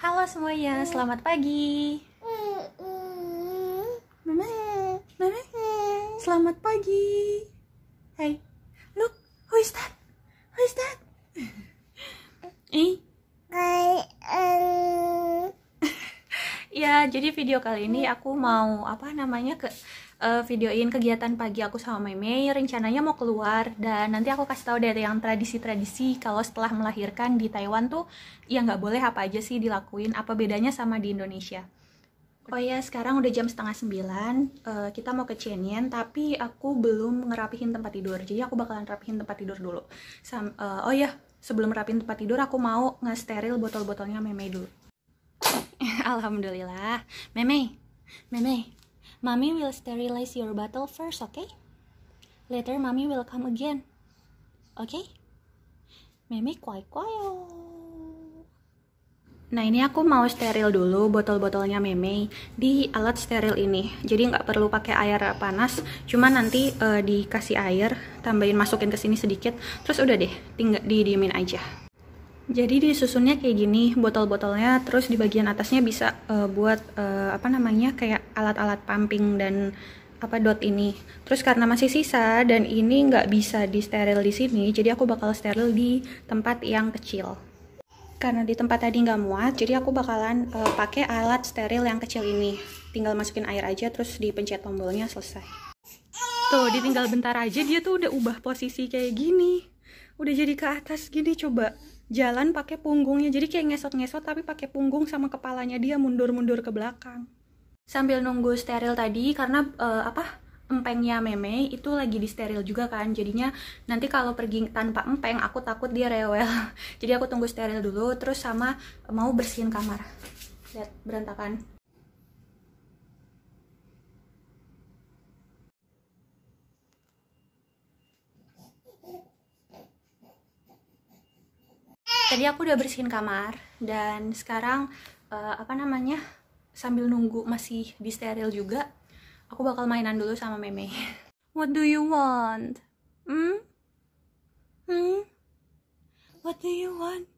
Halo semuanya, selamat pagi. Mama, Mama, selamat pagi. Hey, look, who is that? Who is that? Ya, jadi video kali ini aku mau videoin kegiatan pagi aku sama Meme. Rencananya mau keluar dan nanti aku kasih tahu dari yang tradisi-tradisi kalau setelah melahirkan di Taiwan tuh ya nggak boleh apa aja sih dilakuin, apa bedanya sama di Indonesia. Oh ya, sekarang udah jam 8:30, kita mau ke Chenyan, tapi aku belum ngerapihin tempat tidur, jadi aku bakalan rapihin tempat tidur dulu. Oh ya, sebelum rapihin tempat tidur aku mau nge-steril botol-botolnya Meme dulu. Alhamdulillah. Meme, Mommy will sterilize your bottle first, okay? Later, Mommy will come again. Okay? Meme, quiet. Nah, ini aku mau steril dulu botol-botolnya Meme di alat steril ini. Jadi nggak perlu pakai air panas, cuma nanti dikasih air, masukin ke sini sedikit, terus udah deh, tinggal didiemin aja. Jadi disusunnya kayak gini botol-botolnya, terus di bagian atasnya bisa buat kayak alat-alat pumping dan dot ini. Terus karena masih sisa dan ini nggak bisa di steril di sini, jadi aku bakal steril di tempat yang kecil. Karena di tempat tadi nggak muat, jadi aku bakalan pakai alat steril yang kecil ini. Tinggal masukin air aja, terus dipencet tombolnya, selesai. Tuh, ditinggal bentar aja dia tuh udah ubah posisi kayak gini. Udah jadi ke atas gini, coba. Jalan pakai punggungnya, jadi kayak ngesot-ngesot tapi pakai punggung sama kepalanya dia mundur-mundur ke belakang. Sambil nunggu steril tadi, karena empengnya Meme itu lagi di steril juga kan, jadinya nanti kalau pergi tanpa empeng aku takut dia rewel. Jadi aku tunggu steril dulu, terus sama mau bersihin kamar. Lihat berantakan. Tadi aku udah bersihin kamar dan sekarang sambil nunggu masih di steril juga, aku bakal mainan dulu sama Meme. What do you want? What do you want?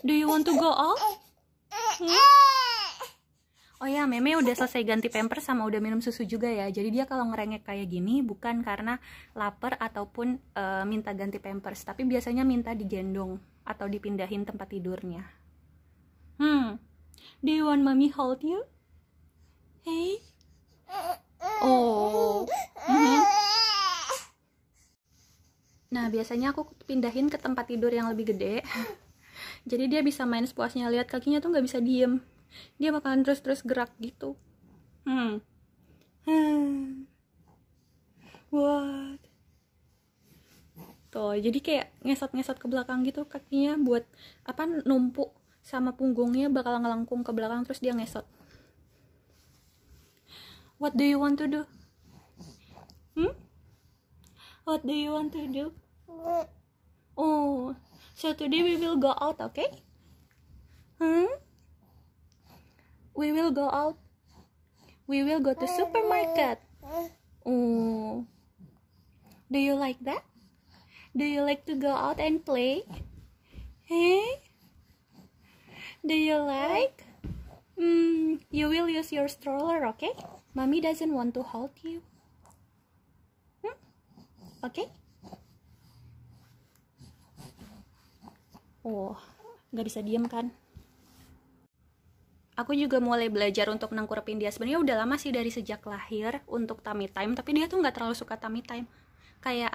Do you want to go out? Oh ya, Meme udah selesai ganti pampers sama udah minum susu juga ya. Jadi dia kalau ngerengek kayak gini bukan karena lapar ataupun minta ganti pampers, tapi biasanya minta digendong atau dipindahin tempat tidurnya. Do you want Mommy hold you? Hey? Oh. Nah, biasanya aku pindahin ke tempat tidur yang lebih gede. Jadi dia bisa main sepuasnya, lihat kakinya tuh nggak bisa diem. Dia bakalan terus gerak gitu. What? Tuh, jadi kayak ngesot-ngesot ke belakang gitu kakinya buat numpuk sama punggungnya bakal ngelengkung ke belakang, terus dia ngesot. What do you want to do? What do you want to do? Oh, so today we will go out, okay? We will go out. We will go to supermarket. Oh. Do you like that? Do you like to go out and play? Hey? Do you like? You will use your stroller, okay? Mommy doesn't want to hold you. Okay? Oh, nggak bisa diem kan? Aku juga mulai belajar untuk nengkurepin dia. Sebenarnya udah lama sih, dari sejak lahir untuk tummy time, tapi dia tuh nggak terlalu suka tummy time. Kayak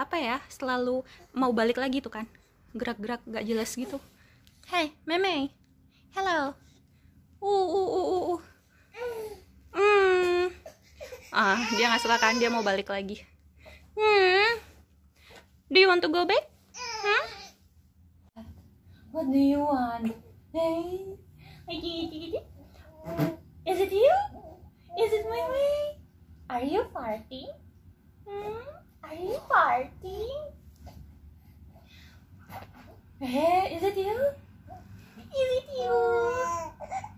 selalu mau balik lagi tuh kan, gerak-gerak nggak jelas gitu. Hey, Meme, hello. Dia nggak suka kan, dia mau balik lagi. Do you want to go back? What do you want? Hey, is it you? Is it Meme? Are you farting? Are you farting? Hey, is it you? Is it you?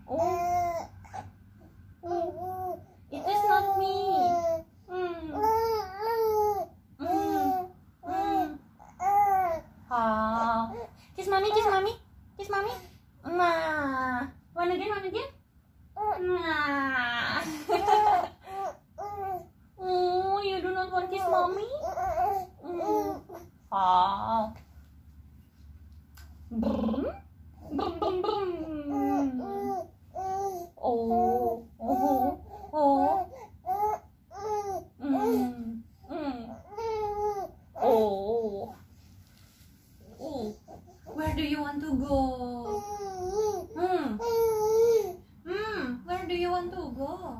Oh. It is not me. mommy? Ah. Brum. Brum, brum, brum. Oh. Oh. Oh. Oh. Oh. Where do you want to go? Where do you want to go?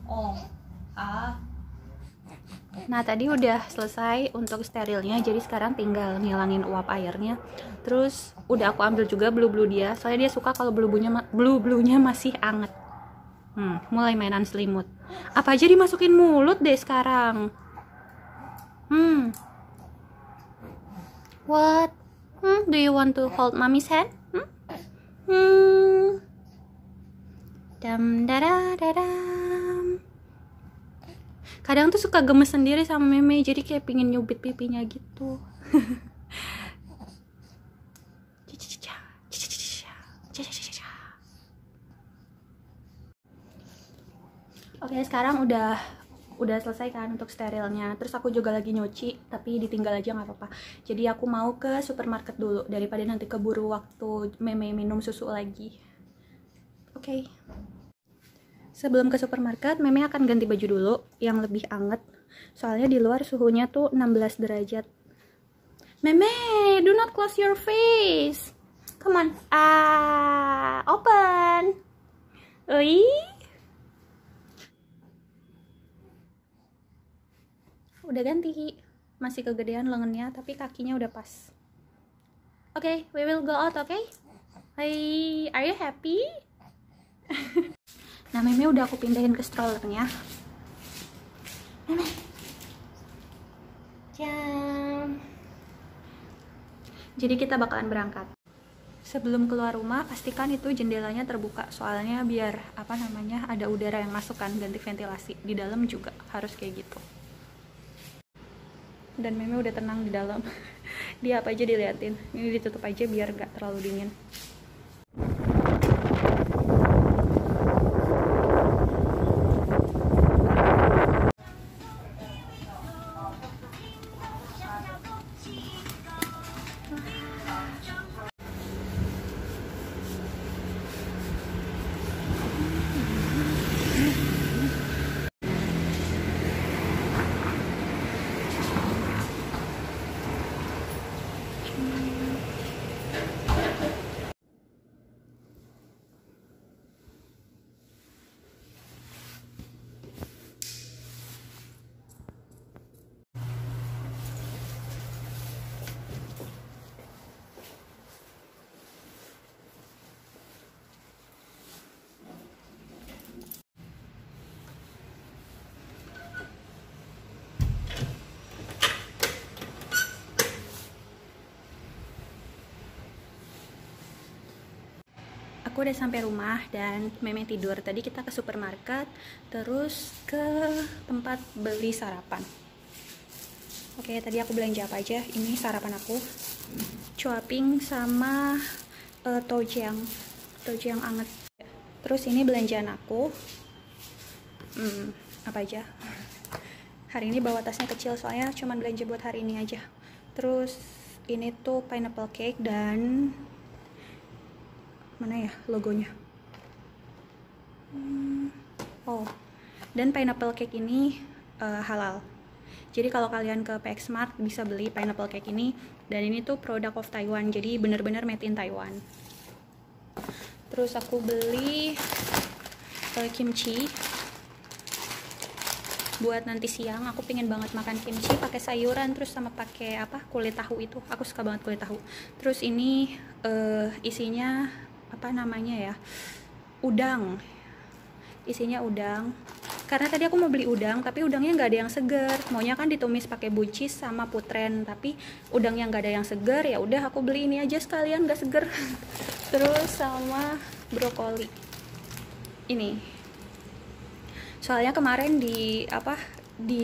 Oh. Ah. Nah, tadi udah selesai untuk sterilnya, jadi sekarang tinggal ngilangin uap airnya. Terus udah aku ambil juga blue-blue dia, soalnya dia suka kalau blue-bluenya masih anget. Mulai mainan selimut. Apa aja dimasukin mulut deh sekarang. What? Do you want to hold mommy's hand? Dam dada dadam. Kadang tuh suka gemes sendiri sama meme, jadi kayak pingin nyubit pipinya gitu. Oke, sekarang udah selesai kan untuk sterilnya. Terus aku juga lagi nyuci, tapi ditinggal aja nggak apa-apa. Jadi aku mau ke supermarket dulu daripada nanti keburu waktu meme minum susu lagi. Oke. Sebelum ke supermarket, meme akan ganti baju dulu yang lebih anget. Soalnya di luar suhunya tuh 16 derajat. Meme, do not close your face. Come on. Open. Oi. Udah ganti, masih kegedean lengannya, tapi kakinya udah pas. Oke, we will go out, okay? Hey, are you happy? Nah, meme udah aku pindahin ke strollernya. Meme, jam. Jadi kita bakalan berangkat. Sebelum keluar rumah, pastikan itu jendelanya terbuka, soalnya biar ada udara yang masuk kan, ganti ventilasi. Di dalam juga harus kayak gitu. Dan meme udah tenang di dalam. Dia apa aja diliatin. Ini ditutup aja biar gak terlalu dingin. Aku udah sampai rumah dan meme tidur. Tadi kita ke supermarket, terus ke tempat beli sarapan. Oke, tadi aku belanja apa aja? Ini sarapan aku, cuaping sama tojiang anget. Terus ini belanjaan aku, apa aja? Hari ini bawa tasnya kecil soalnya cuman belanja buat hari ini aja. Terus ini tuh pineapple cake dan mana ya logonya? Oh, dan pineapple cake ini halal. Jadi kalau kalian ke PX Mart bisa beli pineapple cake ini, dan ini tuh product of Taiwan, jadi bener-bener made in Taiwan. Terus aku beli kimchi buat nanti siang. Aku pengen banget makan kimchi pakai sayuran, terus sama pakai kulit tahu itu. Aku suka banget kulit tahu. Terus ini isinya udang. Isinya udang. Karena tadi aku mau beli udang, tapi udangnya nggak ada yang seger. Maunya kan ditumis pakai buncis sama putren, tapi udangnya nggak ada yang seger. Ya udah aku beli ini aja sekalian, nggak seger. Terus sama brokoli. Ini. Soalnya kemarin di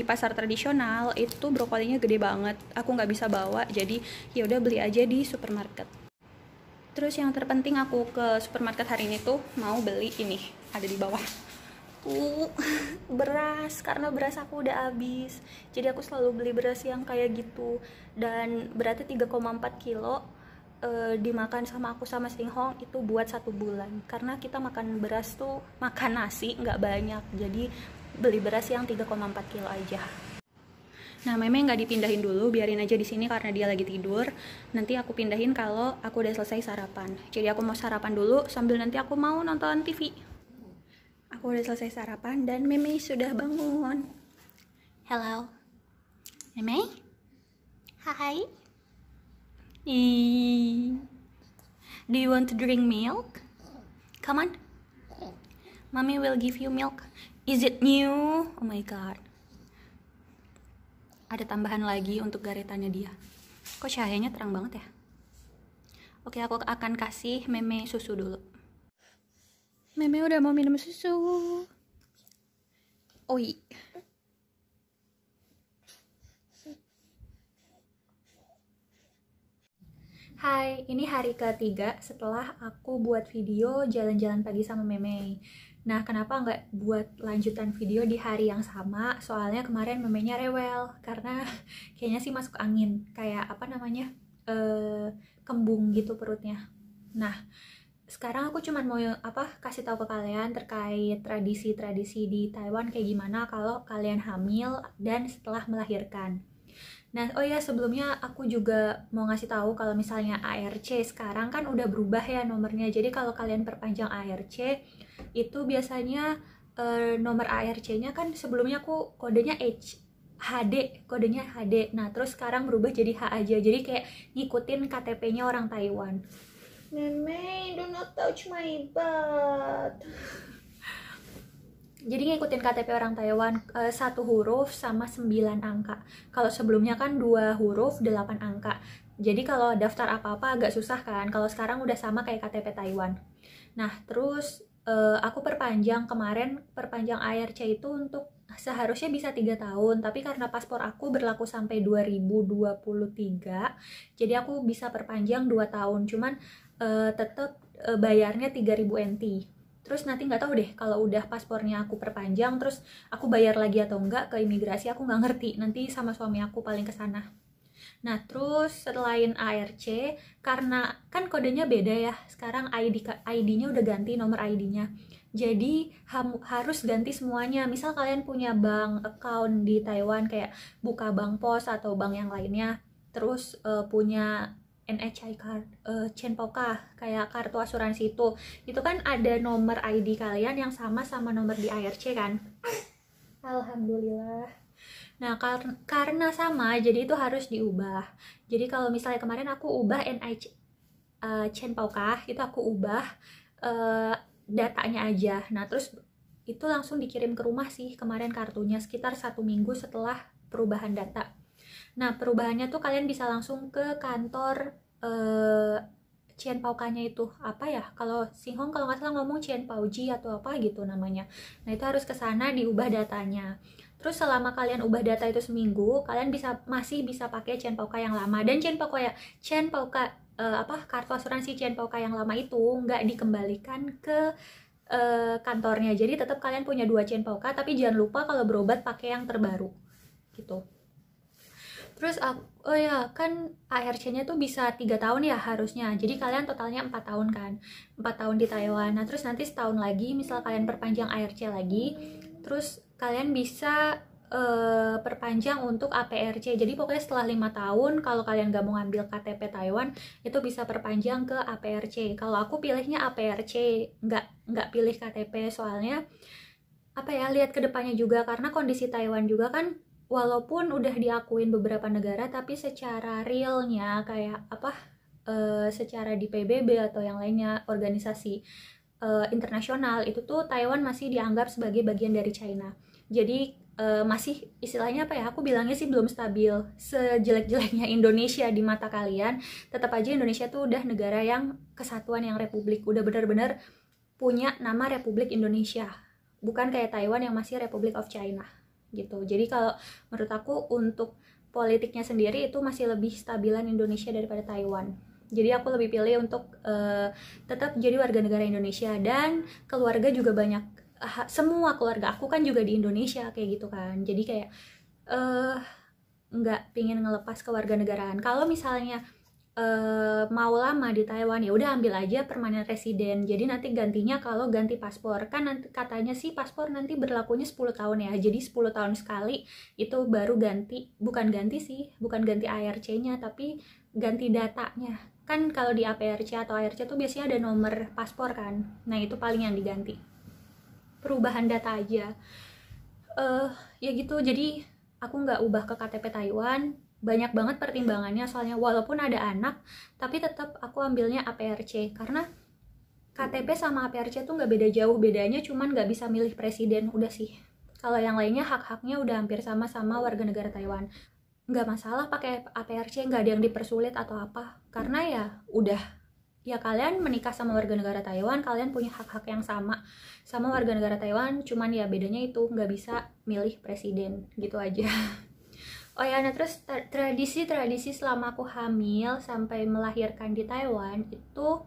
pasar tradisional itu brokolinya gede banget. Aku nggak bisa bawa, jadi ya udah beli aja di supermarket. Terus yang terpenting aku ke supermarket hari ini tuh mau beli ini, ada di bawah. aku beras, karena beras aku udah habis. Jadi aku selalu beli beras yang kayak gitu. Dan berarti 3,4 kilo dimakan sama aku sama Singhong itu buat 1 bulan. Karena kita makan beras tuh makan nasi nggak banyak. Jadi beli beras yang 3,4 kilo aja. Nah, Meme nggak dipindahin dulu, biarin aja di sini karena dia lagi tidur. Nanti aku pindahin kalau aku udah selesai sarapan. Jadi aku mau sarapan dulu sambil nanti aku mau nonton TV. Aku udah selesai sarapan dan Meme sudah bangun. Hello, Meme? Hi. Do you want to drink milk? Come on. Mommy will give you milk. Is it new? Oh my god. Ada tambahan lagi untuk garetannya dia. Kok cahayanya terang banget ya? Oke, aku akan kasih Meme susu dulu. Meme udah mau minum susu. Oi. Hai, ini hari ketiga setelah aku buat video jalan-jalan pagi sama Meme. Nah, kenapa nggak buat lanjutan video di hari yang sama? Soalnya kemarin Memenya rewel, karena kayaknya sih masuk angin. Kayak apa namanya, kembung gitu perutnya. Nah, sekarang aku cuma mau kasih tahu ke kalian terkait tradisi-tradisi di Taiwan kayak gimana kalau kalian hamil dan setelah melahirkan. Nah, oh ya, sebelumnya aku juga mau ngasih tahu kalau misalnya ARC sekarang kan udah berubah ya nomornya. Jadi kalau kalian perpanjang ARC itu biasanya nomor ARC-nya kan sebelumnya aku kodenya HD, kodenya HD. Nah, terus sekarang berubah jadi H aja. Jadi kayak ngikutin KTP-nya orang Taiwan. Meme, do not touch my butt. Jadi ngikutin KTP orang Taiwan, 1 huruf sama 9 angka. Kalau sebelumnya kan 2 huruf 8 angka. Jadi kalau daftar apa-apa agak susah kan. Kalau sekarang udah sama kayak KTP Taiwan. Nah, terus aku perpanjang kemarin, perpanjang ARC itu untuk seharusnya bisa 3 tahun. Tapi karena paspor aku berlaku sampai 2023, jadi aku bisa perpanjang 2 tahun. Cuman tetap bayarnya 3.000 NT. Terus nanti nggak tahu deh kalau udah paspornya aku perpanjang terus aku bayar lagi atau enggak ke imigrasi, aku nggak ngerti. Nanti sama suami aku paling ke sana. Nah, terus selain ARC, karena kan kodenya beda ya. Sekarang ID-nya udah ganti, nomor ID-nya. Jadi harus ganti semuanya. Misal kalian punya bank account di Taiwan kayak buka bank pos atau bank yang lainnya, terus punya NHI card, Chenpoka, kayak kartu asuransi itu kan ada nomor ID kalian yang sama nomor di ARC kan. Alhamdulillah. Nah, karena sama, jadi itu harus diubah. Jadi kalau misalnya kemarin aku ubah NHI Chenpoka, itu aku ubah datanya aja. Nah, terus itu langsung dikirim ke rumah sih kemarin kartunya, sekitar 1 minggu setelah perubahan data. Nah, perubahannya tuh kalian bisa langsung ke kantor Chenpaokanya itu apa ya? Kalau Singhong kalau nggak salah ngomong Chenpaoji atau apa gitu namanya. Nah, itu harus ke sana diubah datanya. Terus selama kalian ubah data itu seminggu, kalian masih bisa pakai Chenpaoka yang lama. Dan Chenpaoka kartu asuransi Chenpaoka yang lama itu nggak dikembalikan ke kantornya. Jadi tetap kalian punya 2 Chenpaoka, tapi jangan lupa kalau berobat pakai yang terbaru gitu. Terus oh ya, kan ARC-nya tuh bisa 3 tahun ya harusnya. Jadi kalian totalnya 4 tahun kan. 4 tahun di Taiwan. Nah, terus nanti setahun lagi misal kalian perpanjang ARC lagi, terus kalian bisa perpanjang untuk APRC. Jadi pokoknya setelah 5 tahun kalau kalian gak mau ngambil KTP Taiwan, itu bisa perpanjang ke APRC. Kalau aku pilihnya APRC, nggak pilih KTP, soalnya apa ya, lihat ke depannya juga, karena kondisi Taiwan juga kan walaupun udah diakuin beberapa negara, tapi secara realnya kayak secara di PBB atau yang lainnya organisasi internasional itu tuh Taiwan masih dianggap sebagai bagian dari China. Jadi masih istilahnya apa ya, aku bilangnya sih belum stabil. Sejelek-jeleknya Indonesia di mata kalian, tetap aja Indonesia tuh udah negara yang kesatuan, yang republik, udah benar-benar punya nama Republik Indonesia, bukan kayak Taiwan yang masih Republic of China gitu. Jadi kalau menurut aku untuk politiknya sendiri itu masih lebih stabilan Indonesia daripada Taiwan. Jadi aku lebih pilih untuk tetap jadi warga negara Indonesia, dan keluarga juga banyak semua keluarga aku kan juga di Indonesia kayak gitu kan, jadi kayak nggak pingin ngelepas kewarganegaraan. Kalau misalnya mau lama di Taiwan ya udah ambil aja permanent resident, jadi nanti gantinya kalau ganti paspor kan nanti katanya sih paspor nanti berlakunya 10 tahun ya, jadi 10 tahun sekali itu baru ganti, bukan ganti ARC-nya tapi ganti datanya kan. Kalau di APRC atau ARC tuh biasanya ada nomor paspor kan, nah itu paling yang diganti, perubahan data aja. Ya gitu, jadi aku nggak ubah ke KTP Taiwan. Banyak banget pertimbangannya soalnya, walaupun ada anak tapi tetap aku ambilnya APRC karena KTP sama APRC tuh nggak beda jauh, bedanya cuman nggak bisa milih presiden, udah sih. Kalau yang lainnya hak-haknya udah hampir sama-sama warga negara Taiwan, nggak masalah pakai APRC, nggak ada yang dipersulit atau apa, karena ya udah, ya kalian menikah sama warga negara Taiwan, kalian punya hak-hak yang sama warga negara Taiwan, cuman ya bedanya itu nggak bisa milih presiden gitu aja. Oh ya, nah terus tradisi selama aku hamil sampai melahirkan di Taiwan itu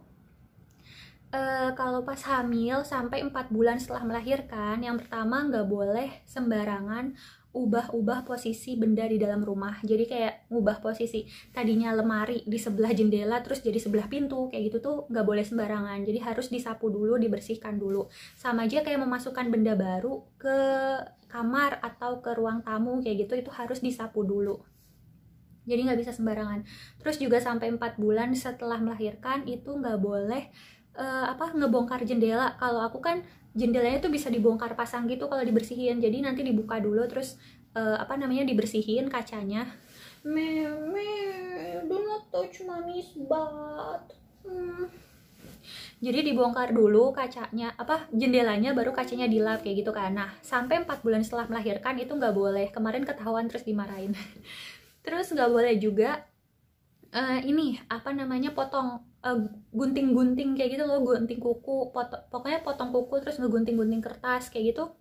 kalau pas hamil sampai 4 bulan setelah melahirkan, yang pertama nggak boleh sembarangan ubah-ubah posisi benda di dalam rumah. Jadi kayak ngubah posisi tadinya lemari di sebelah jendela terus jadi sebelah pintu, kayak gitu tuh nggak boleh sembarangan. Jadi harus disapu dulu, dibersihkan dulu. Sama aja kayak memasukkan benda baru ke kamar atau ke ruang tamu kayak gitu, itu harus disapu dulu. Jadi nggak bisa sembarangan. Terus juga sampai 4 bulan setelah melahirkan itu nggak boleh ngebongkar jendela. Kalau aku kan jendelanya tuh bisa dibongkar pasang gitu kalau dibersihin. Jadi nanti dibuka dulu terus dibersihin kacanya. Do not touch mommy's butt. Jadi dibongkar dulu kacanya, jendelanya, baru kacanya dilap kayak gitu kan. Nah, sampai 4 bulan setelah melahirkan itu nggak boleh. Kemarin ketahuan terus dimarahin. Terus nggak boleh juga potong gunting-gunting kayak gitu loh, gunting kuku, pokoknya potong kuku terus ngegunting-gunting kertas kayak gitu,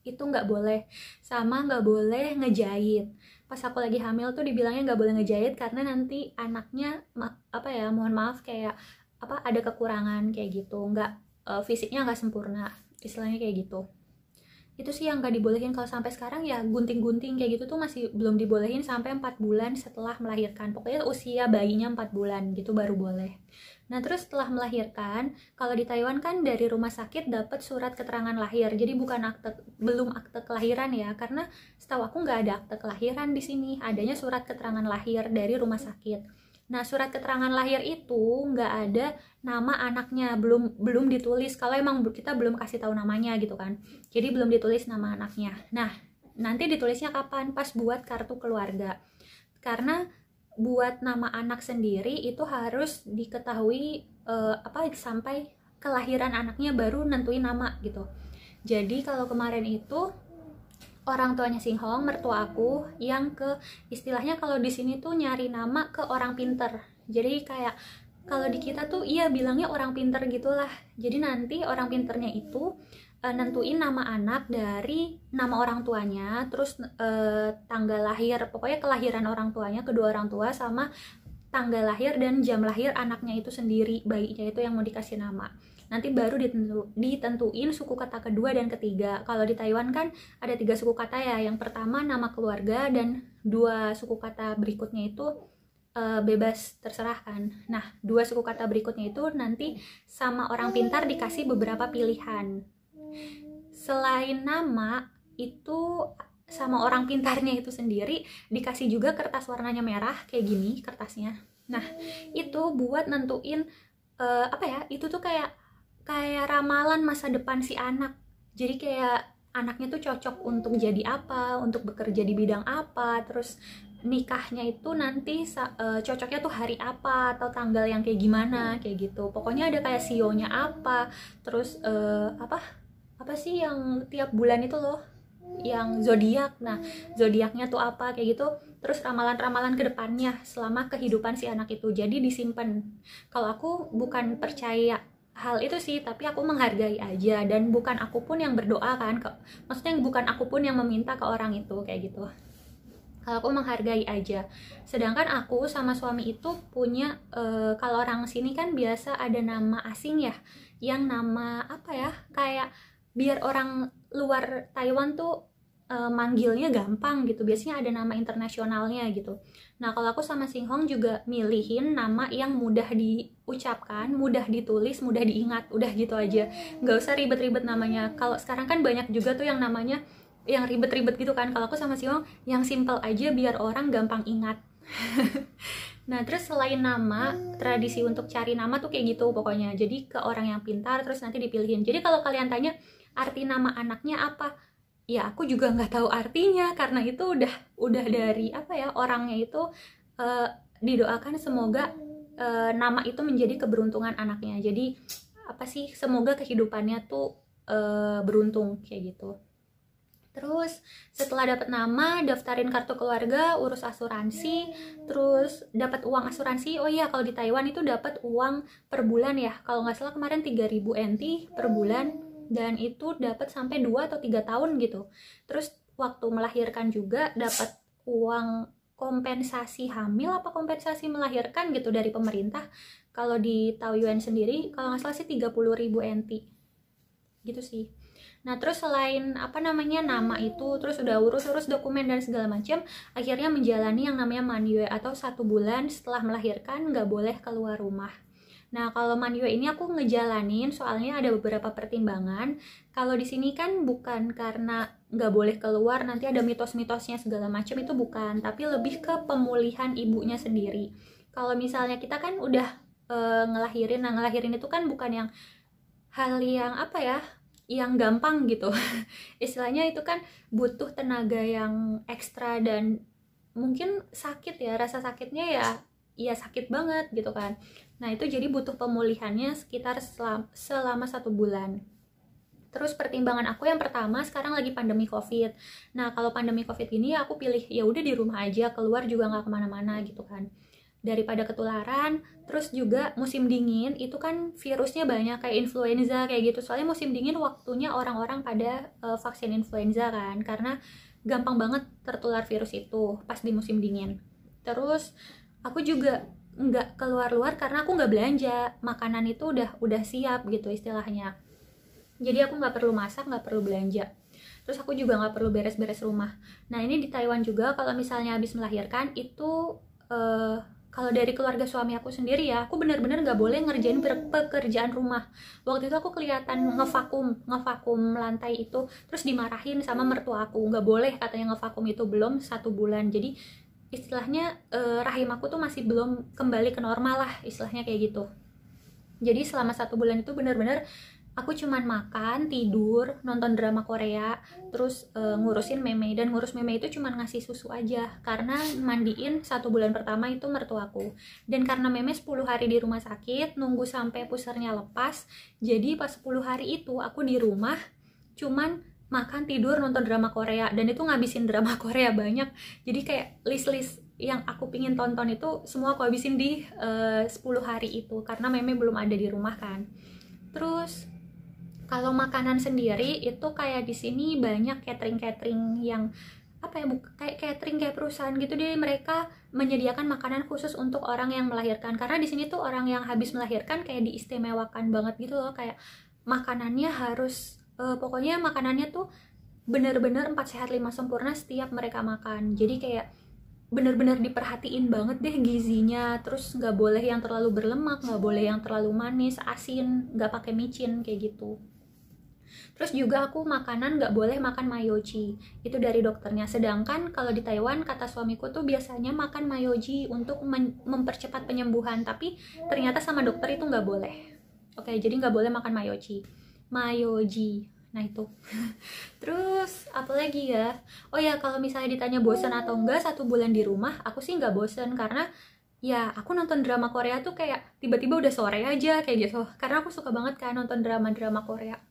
itu nggak boleh. Sama nggak boleh ngejahit. Pas aku lagi hamil tuh dibilangnya nggak boleh ngejahit karena nanti anaknya mohon maaf kayak ada kekurangan kayak gitu, nggak fisiknya nggak sempurna, istilahnya kayak gitu. Itu sih yang nggak dibolehin. Kalau sampai sekarang ya gunting-gunting kayak gitu tuh masih belum dibolehin sampai 4 bulan setelah melahirkan. Pokoknya usia bayinya 4 bulan gitu baru boleh. Nah terus setelah melahirkan, kalau di Taiwan kan dari rumah sakit dapat surat keterangan lahir. Jadi belum akte kelahiran ya, karena setahu aku nggak ada akte kelahiran di sini. Adanya surat keterangan lahir dari rumah sakit. Nah, surat keterangan lahir itu nggak ada nama anaknya, belum ditulis. Kalau emang kita belum kasih tahu namanya gitu kan, jadi belum ditulis nama anaknya. Nah, nanti ditulisnya kapan? Pas buat kartu keluarga. Karena buat nama anak sendiri itu harus diketahui sampai kelahiran anaknya baru nentuin nama gitu. Jadi kalau kemarin itu orang tuanya Sing Hong, mertua aku, yang istilahnya kalau di sini tuh nyari nama ke orang pinter. Jadi kayak kalau di kita tuh bilangnya orang pinter gitulah. Jadi nanti orang pinternya itu nentuin nama anak dari nama orang tuanya, terus tanggal lahir, pokoknya kelahiran orang tuanya, kedua orang tua, sama tanggal lahir dan jam lahir anaknya itu sendiri, bayinya itu yang mau dikasih nama. Nanti baru ditentuin suku kata kedua dan ketiga. Kalau di Taiwan kan ada 3 suku kata ya. Yang pertama nama keluarga, dan 2 suku kata berikutnya itu bebas terserah kan. Nah, 2 suku kata berikutnya itu nanti sama orang pintar dikasih beberapa pilihan. Selain nama itu sama orang pintarnya itu sendiri dikasih juga kertas warnanya merah kayak gini kertasnya. Nah, itu buat nentuin itu tuh kayak ramalan masa depan si anak. Jadi kayak anaknya tuh cocok untuk jadi apa, untuk bekerja di bidang apa, terus nikahnya itu nanti cocoknya tuh hari apa atau tanggal yang kayak gimana kayak gitu. Pokoknya ada kayak sionya apa, terus apa sih yang tiap bulan itu loh, yang zodiak. Nah, zodiaknya tuh apa kayak gitu. Terus ramalan-ramalan ke depannya selama kehidupan si anak itu. Jadi disimpan. Kalau aku bukan percaya hal itu sih, tapi aku menghargai aja, dan bukan aku pun yang berdoa kan, maksudnya bukan aku pun yang meminta ke orang itu kayak gitu. Kalau aku menghargai aja. Sedangkan aku sama suami itu punya kalau orang sini kan biasa ada nama asing ya, yang nama kayak biar orang luar Taiwan tuh manggilnya gampang gitu, biasanya ada nama internasionalnya gitu. Nah kalau aku sama Singhong juga milihin nama yang mudah diucapkan, mudah ditulis, mudah diingat, udah gitu aja, nggak usah ribet-ribet namanya. Kalau sekarang kan banyak juga tuh yang namanya yang ribet-ribet gitu kan. Kalau aku sama Singhong yang simple aja biar orang gampang ingat. Nah terus selain nama, tradisi untuk cari nama tuh kayak gitu pokoknya, jadi ke orang yang pintar terus nanti dipilihin. Jadi kalau kalian tanya arti nama anaknya apa, ya aku juga nggak tahu artinya, karena itu udah dari apa ya, orangnya itu didoakan semoga nama itu menjadi keberuntungan anaknya. Jadi apa sih, semoga kehidupannya tuh beruntung kayak gitu. Terus setelah dapat nama, daftarin kartu keluarga, urus asuransi, terus dapat uang asuransi. Oh iya, kalau di Taiwan itu dapat uang per bulan ya, kalau nggak salah kemarin 3.000 NT per bulan, dan itu dapat sampai 2 atau 3 tahun gitu. Terus waktu melahirkan juga dapat uang kompensasi hamil apa kompensasi melahirkan gitu dari pemerintah. Kalau di Taoyuan sendiri kalau nggak salah sih 30.000 NT gitu sih. Nah terus selain apa namanya nama itu, terus udah urus dokumen dan segala macam, akhirnya menjalani yang namanya Manyue atau 1 bulan setelah melahirkan nggak boleh keluar rumah. Nah kalau Manyue ini aku ngejalanin soalnya ada beberapa pertimbangan. Kalau di sini kan bukan karena nggak boleh keluar nanti ada mitos-mitosnya segala macam, itu bukan, tapi lebih ke pemulihan ibunya sendiri. Kalau misalnya kita kan udah ngelahirin, nah ngelahirin itu kan bukan yang hal yang apa ya, yang gampang gitu. Istilahnya itu kan butuh tenaga yang ekstra dan mungkin sakit ya, rasa sakitnya ya sakit banget gitu kan. Nah itu jadi butuh pemulihannya sekitar selama 1 bulan. Terus pertimbangan aku yang pertama, sekarang lagi pandemi COVID. Nah kalau pandemi COVID ini aku pilih ya udah di rumah aja, keluar juga nggak kemana-mana gitu kan, daripada ketularan. Terus juga musim dingin itu kan virusnya banyak kayak influenza kayak gitu, soalnya musim dingin waktunya orang-orang pada vaksin influenza kan, karena gampang banget tertular virus itu pas di musim dingin. Terus aku juga nggak keluar-luar karena aku nggak belanja, makanan itu udah siap gitu istilahnya, jadi aku nggak perlu masak, nggak perlu belanja. Terus aku juga nggak perlu beres-beres rumah. Nah ini di Taiwan juga kalau misalnya habis melahirkan itu kalau dari keluarga suami aku sendiri ya, aku bener-bener nggak boleh ngerjain pekerjaan rumah. Waktu itu aku kelihatan ngevakum lantai itu, terus dimarahin sama mertua aku, nggak boleh katanya ngevakum itu belum 1 bulan. Jadi istilahnya rahim aku tuh masih belum kembali ke normal lah, istilahnya kayak gitu. Jadi selama 1 bulan itu bener-bener aku cuman makan, tidur, nonton drama Korea, terus ngurusin meme. Dan ngurus meme itu cuman ngasih susu aja, karena mandiin 1 bulan pertama itu mertuaku. Dan karena meme 10 hari di rumah sakit, nunggu sampai pusernya lepas, jadi pas 10 hari itu aku di rumah cuman makan, tidur, nonton drama Korea. Dan itu ngabisin drama Korea banyak, jadi kayak list-list yang aku pingin tonton itu semua aku habisin di 10 hari itu, karena meme belum ada di rumah kan. Terus kalau makanan sendiri itu kayak di sini banyak catering yang apa ya, kayak catering kayak perusahaan gitu deh, mereka menyediakan makanan khusus untuk orang yang melahirkan. Karena di sini tuh orang yang habis melahirkan kayak diistimewakan banget gitu loh, kayak makanannya harus pokoknya makanannya tuh bener-bener 4 sehat 5 sempurna setiap mereka makan. Jadi kayak bener-bener diperhatiin banget deh gizinya. Terus nggak boleh yang terlalu berlemak, nggak boleh yang terlalu manis, asin, nggak pakai micin kayak gitu. Terus juga aku makanan nggak boleh makan mayoji, itu dari dokternya. Sedangkan kalau di Taiwan kata suamiku tuh biasanya makan mayoji untuk mempercepat penyembuhan, tapi ternyata sama dokter itu nggak boleh. Oke, jadi nggak boleh makan mayoji. Nah itu. Terus apa lagi ya? Oh ya, kalau misalnya ditanya bosan atau enggak 1 bulan di rumah, aku sih nggak bosan, karena ya aku nonton drama Korea tuh kayak tiba-tiba udah sore aja kayak gitu. Karena aku suka banget kan nonton drama Korea.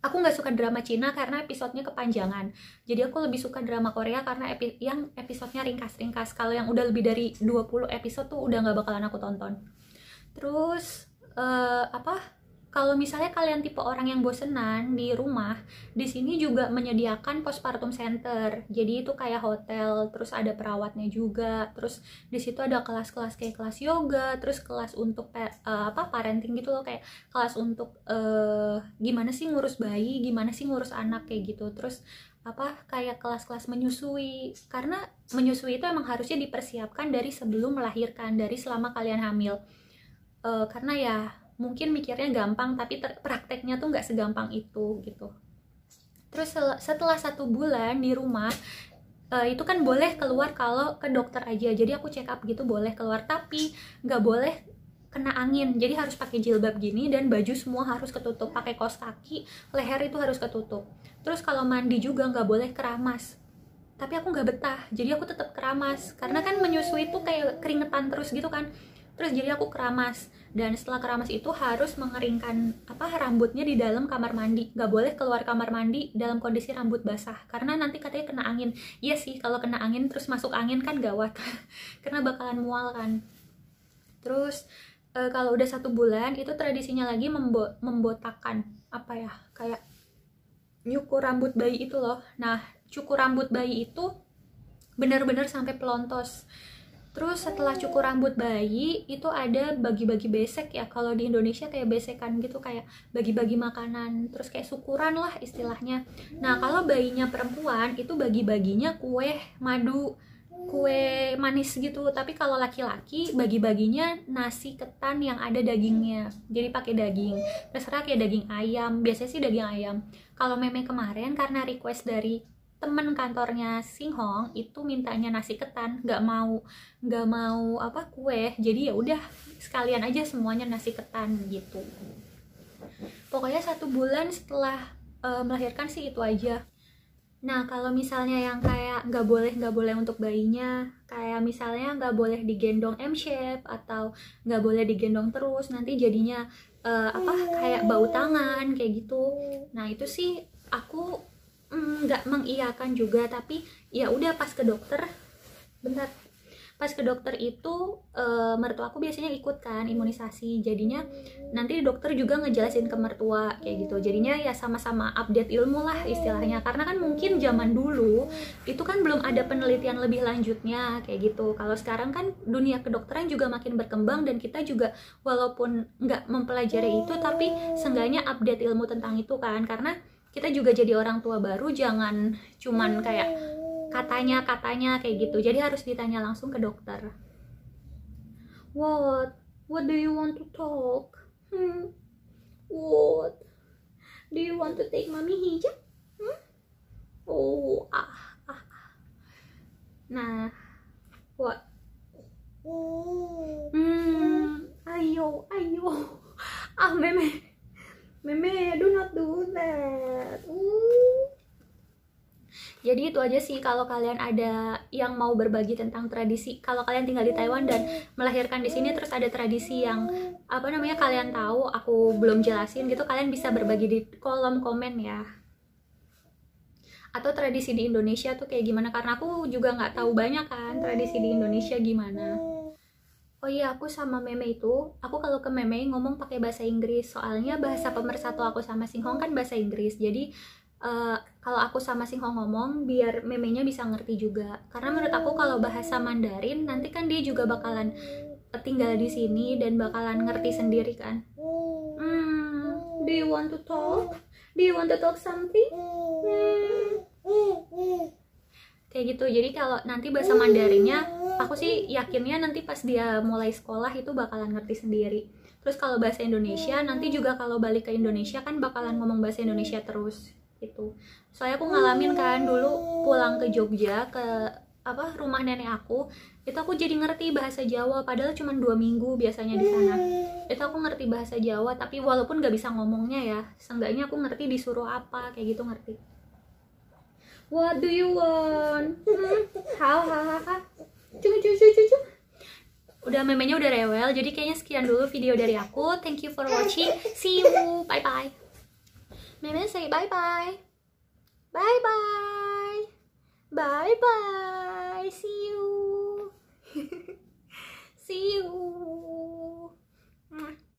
Aku nggak suka drama Cina karena episodenya kepanjangan. Jadi aku lebih suka drama Korea karena yang episodenya ringkas-ringkas. Kalau yang udah lebih dari 20 episode tuh udah nggak bakalan aku tonton. Terus kalau misalnya kalian tipe orang yang bosenan di rumah, di sini juga menyediakan postpartum center. Jadi itu kayak hotel, terus ada perawatnya juga. Terus di situ ada kelas-kelas kayak kelas yoga, terus kelas untuk parenting gitu loh, kayak kelas untuk gimana sih ngurus bayi, gimana sih ngurus anak kayak gitu. Terus kayak kelas-kelas menyusui, karena menyusui itu emang harusnya dipersiapkan dari sebelum melahirkan, dari selama kalian hamil. Karena ya mungkin mikirnya gampang, tapi prakteknya tuh nggak segampang itu gitu. Terus setelah 1 bulan di rumah, itu kan boleh keluar kalau ke dokter aja. Jadi aku check up gitu boleh keluar, tapi nggak boleh kena angin. Jadi harus pakai jilbab gini, dan baju semua harus ketutup, pakai kaos kaki, leher itu harus ketutup. Terus kalau mandi juga nggak boleh keramas. Tapi aku nggak betah, jadi aku tetap keramas, karena kan menyusui itu kayak keringetan terus gitu kan. Terus jadi aku keramas, dan setelah keramas itu harus mengeringkan rambutnya di dalam kamar mandi. Nggak boleh keluar kamar mandi dalam kondisi rambut basah, karena nanti katanya kena angin. Iya sih, kalau kena angin terus masuk angin kan gawat karena bakalan mual kan. Terus kalau udah 1 bulan itu tradisinya lagi membotakan kayak nyukur rambut bayi itu loh. Nah, cukur rambut bayi itu bener-bener sampai pelontos. Terus setelah cukur rambut bayi itu ada bagi-bagi besek ya, kalau di Indonesia kayak besekan gitu, kayak bagi-bagi makanan, terus kayak syukuran lah istilahnya. Nah, kalau bayinya perempuan itu bagi-baginya kue madu, kue manis gitu. Tapi kalau laki-laki bagi-baginya nasi ketan yang ada dagingnya, jadi pakai daging terserah, kayak daging ayam, biasanya sih daging ayam. Kalau meme kemarin karena request dari temen kantornya Singhong itu mintanya nasi ketan, nggak mau kue, jadi ya udah sekalian aja semuanya nasi ketan gitu. Pokoknya 1 bulan setelah melahirkan sih itu aja. Nah, kalau misalnya yang kayak nggak boleh untuk bayinya, kayak misalnya nggak boleh digendong M-shape atau nggak boleh digendong terus, nanti jadinya kayak bau tangan kayak gitu. Nah, itu sih aku nggak mengiyakan juga, tapi ya udah pas ke dokter itu mertua aku biasanya ikut kan imunisasi, jadinya nanti dokter juga ngejelasin ke mertua kayak gitu. Jadinya ya sama-sama update ilmu lah istilahnya, karena kan mungkin zaman dulu itu kan belum ada penelitian lebih lanjutnya kayak gitu. Kalau sekarang kan dunia kedokteran juga makin berkembang, dan kita juga walaupun nggak mempelajari itu tapi seenggaknya update ilmu tentang itu kan, karena kita juga jadi orang tua baru, jangan cuman kayak katanya kayak gitu. Jadi harus ditanya langsung ke dokter. What do you want to talk? What do you want to take mommy hijab? Nah, what? Ayo meme, do not do that. Jadi itu aja sih, kalau kalian ada yang mau berbagi tentang tradisi, kalau kalian tinggal di Taiwan dan melahirkan di sini, terus ada tradisi yang kalian tahu aku belum jelasin gitu, kalian bisa berbagi di kolom komen ya. Atau tradisi di Indonesia tuh kayak gimana, karena aku juga nggak tahu banyak kan tradisi di Indonesia gimana. Oh iya, aku sama meme itu, aku kalau ke meme ngomong pakai bahasa Inggris, soalnya bahasa pemersatu aku sama Singhong kan bahasa Inggris. Jadi kalau aku sama Singhong ngomong, biar memenya bisa ngerti juga. Karena menurut aku kalau bahasa Mandarin nanti kan dia juga bakalan tinggal di sini dan bakalan ngerti sendiri kan. Do you want to talk? Do you want to talk something? Kayak gitu. Jadi kalau nanti bahasa Mandarinnya, aku sih yakinnya nanti pas dia mulai sekolah itu bakalan ngerti sendiri. Terus kalau bahasa Indonesia, nanti juga kalau balik ke Indonesia kan bakalan ngomong bahasa Indonesia terus gitu. Soalnya aku ngalamin kan dulu pulang ke Jogja ke rumah nenek aku, itu aku jadi ngerti bahasa Jawa, padahal cuma 2 minggu biasanya di sana. Itu aku ngerti bahasa Jawa, tapi walaupun gak bisa ngomongnya ya, seenggaknya aku ngerti disuruh apa kayak gitu, ngerti. What do you want? Cucu. Udah memenya udah rewel, jadi kayaknya sekian dulu video dari aku. Thank you for watching. See you. Bye bye. Meme say bye bye. Bye bye. Bye bye. See you. See you.